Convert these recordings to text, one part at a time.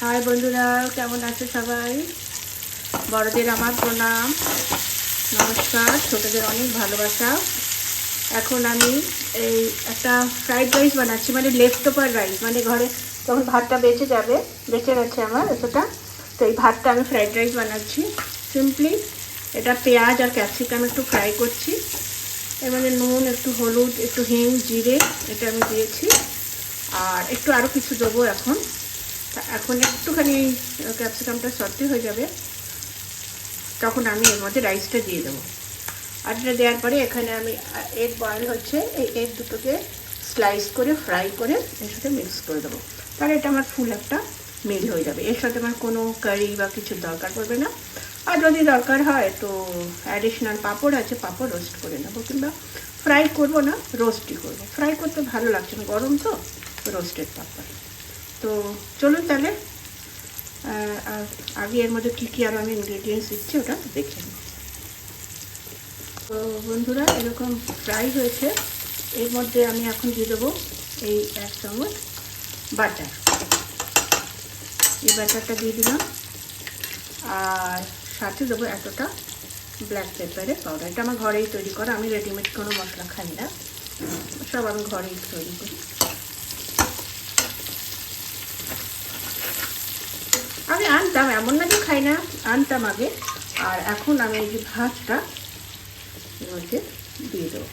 High বন্ধুরা, কেমন আছে সবাই? বড়দের আমার প্রণাম, নমস্কার, ছোটদের অনেক ভালোবাসা। এখন আমি এই একটা ফ্রাইড রাইস বানাচ্ছি, মানে লেফট ওভার রাইস, মানে ঘরে যখন ভাতটা বেঁচে গেছে আমার এতটা, তো এই ভাতটা আমি ফ্রাইড রাইস বানাচ্ছি সিম্পলি। এটা পেঁয়াজ আর ক্যাপসিকাম একটু ফ্রাই করছি, এর মধ্যে নুন, একটু হলুদ, একটু হিং, জিরে এটা আমি দিয়েছি, আর একটু আরও কিছু দেবো এখন। এখন একটুখানি ক্যাপসিকামটা সর্টে হয়ে যাবে, তখন আমি এর মধ্যে রাইসটা দিয়ে দেবো। আর এটা দেওয়ার পরে এখানে আমি এগ বয়েল হচ্ছে, এই এগ দুটোকে স্লাইস করে ফ্রাই করে এর সাথে মিক্স করে দেবো। তাহলে এটা আমার ফুল একটা মিল হয়ে যাবে। এর সাথে আমার কোনো কারি বা কিছুর দরকার পড়বে না। আর যদি দরকার হয় তো অ্যাডিশনাল পাঁপড় আছে, পাঁপড় রোস্ট করে নেবো, কিংবা ফ্রাই করবো না, রোস্টই করবো। ফ্রাই করতে ভালো লাগছে না, গরম তো, রোস্টেড পাঁপড়। তো চলুন তাহলে আগে এর মধ্যে কী কী আরও আমি ইনগ্রেডিয়েন্টস দিচ্ছি ওটা দেখে নিই। তো বন্ধুরা, এরকম ফ্রাই হয়েছে, এর মধ্যে আমি এখন দিয়ে দেবো এই 1 চামচ বাটার। এই বাটারটা দিয়ে দিলাম, আর সাথে দেবো এতটা ব্ল্যাক পেপারের পাউডার। এটা আমার ঘরেই তৈরি করা, আমি রেডিমেড কোনো মশলা খাই না, সব আমি ঘরেই তৈরি করি। আমি আনতাম, এমন না যে খাই না, আনতাম আগে। আর এখন আমি এই যে ভাতটা এর মধ্যে দিয়ে দেবো।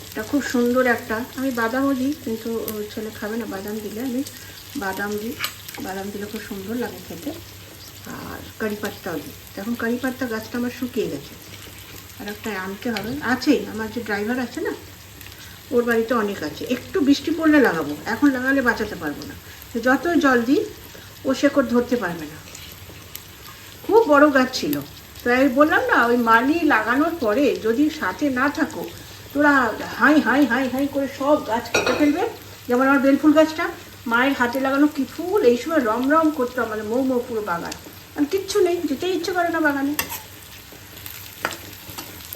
এটা খুব সুন্দর একটা, আমি বাদামও দিই, কিন্তু ছেলে খাবে না বাদাম দিলে, আমি বাদাম দিই। বাদাম দিলে খুব সুন্দর লাগে খেতে। আর কারি পাত্তাও দিই। এখন কারি পাত্তা গাছটা আমার শুকিয়ে গেছে, আর একটা আনতে হবে, আছেই। আমার যে ড্রাইভার আছে না, ওর বাড়িতে অনেক আছে। একটু বৃষ্টি পড়লে লাগাবো, এখন লাগালে বাঁচাতে পারবো না। যতই জল দিই ও শেকড় ধরতে পারবে না। খুব বড় গাছ ছিল, তাই বললাম না, ওই মালি লাগানোর পরে যদি সাথে না থাকো, তোরা হাই হাই হাই হাই করে সব গাছ কেটে ফেলবে। যেমন আমার বেলফুল গাছটা, মায়ের হাতে লাগানো কি ফুল, এই সময় রম রম করতো আমাদের মৌ মৌ পুরো বাগান। আর কিচ্ছু নেই, যেতেই ইচ্ছে করে না বাগানে।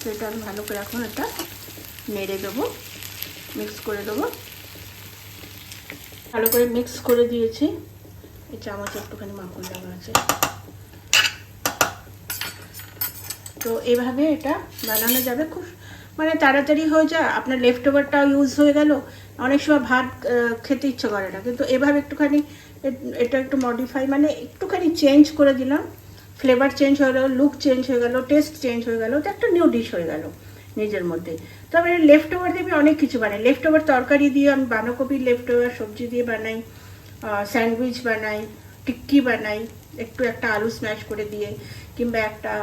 তো এটা আমি ভালো করে এখন একটা নেড়ে দেবো, মিক্স করে দেবো। ভালো করে মিক্স করে দিয়েছি। এই চামচে একটুখানি মাখন লাগা আছে। তো এভাবে এটা বানানো যাবে, খুব মানে তাড়াতাড়ি হয়ে যায়। আপনার লেফট ওভারটাও ইউজ হয়ে গেল। অনেক সময় ভাত খেতে ইচ্ছে করে না, কিন্তু এভাবে একটুখানি এটা একটু মডিফাই, মানে একটুখানি চেঞ্জ করে দিলাম, ফ্লেভার চেঞ্জ হয়ে গেল, লুক চেঞ্জ হয়ে গেল, টেস্ট চেঞ্জ হয়ে গেল, তো একটা নিউ ডিশ হয়ে গেল নিজের মধ্যে। তো আমি লেফট ওভার দিয়ে আমি অনেক কিছু বানাই। লেফট ওভার তরকারি দিয়ে আমি বাঁধাকপির লেফট ওভার সবজি দিয়ে বানাই, স্যান্ডউইচ বানাই, টিক্কি বানাই, একটু একটা আলু স্ম্যাশ করে দিয়ে, কিংবা একটা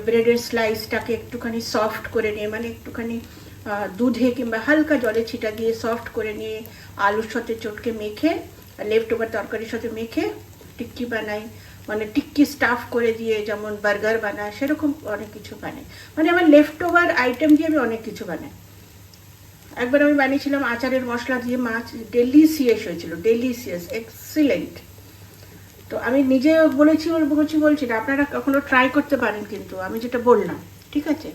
ব্রেডের স্লাইসটাকে একটুখানি সফট করে নিয়ে, মানে একটুখানি দুধে কিংবা হালকা জলে ছিটা দিয়ে সফট করে নিয়ে আলুর সাথে চটকে মেখে, লেফট ওভার তরকারির সাথে মেখে টিক্কি বানাই। মানে টিক্কি স্টাফ করে দিয়ে যেমন বার্গার বানায়, সেরকম অনেক কিছু বানাই। মানে আমার লেফট ওভার আইটেম দিয়ে আমি অনেক কিছু বানাই। একবার আমি বানিয়েছিলাম আচারের মশলা দিয়ে মাছ, ডেলিসিয়াস হয়েছিল, ডেলিসিয়াস, এক্সিলেন্ট। তো আমি নিজে বলছি না, আপনারা কখনো ট্রাই করতে পারেন, কিন্তু আমি যেটা বললাম, ঠিক আছে।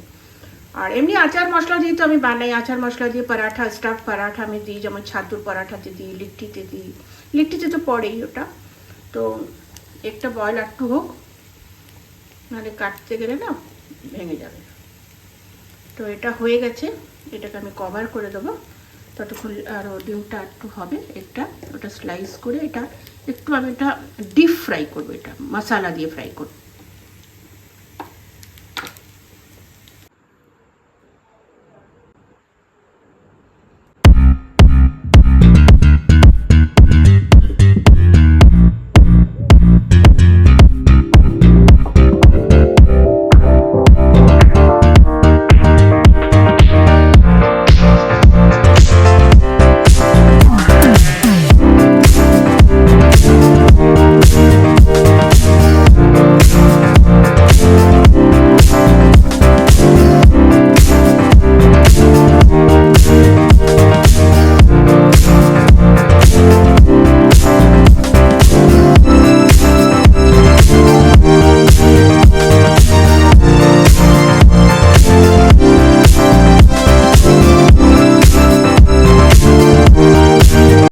আর এমনি আচার মশলা দিয়ে তো আমি বানাই, আচার মশলা দিয়ে পরাঠা, স্টাফ পরাঠা আমি দিই, যেমন ছাতুর পরাঠাতে দিই, লিট্টিতে দিই। লিট্টিতে তো পড়েই ওটা। তো একটা বয়েল একটু হোক, নাহলে কাটতে গেলে না ভেঙে যাবে। তো এটা হয়ে গেছে, এটাকে আমি কভার করে দেবো ততক্ষণ। আর ডিমটা একটু হবে, একটা ওটা স্লাইস করে এটা একটু আমি এটা ডিপ ফ্রাই করবো, এটা মশলা দিয়ে ফ্রাই করবো।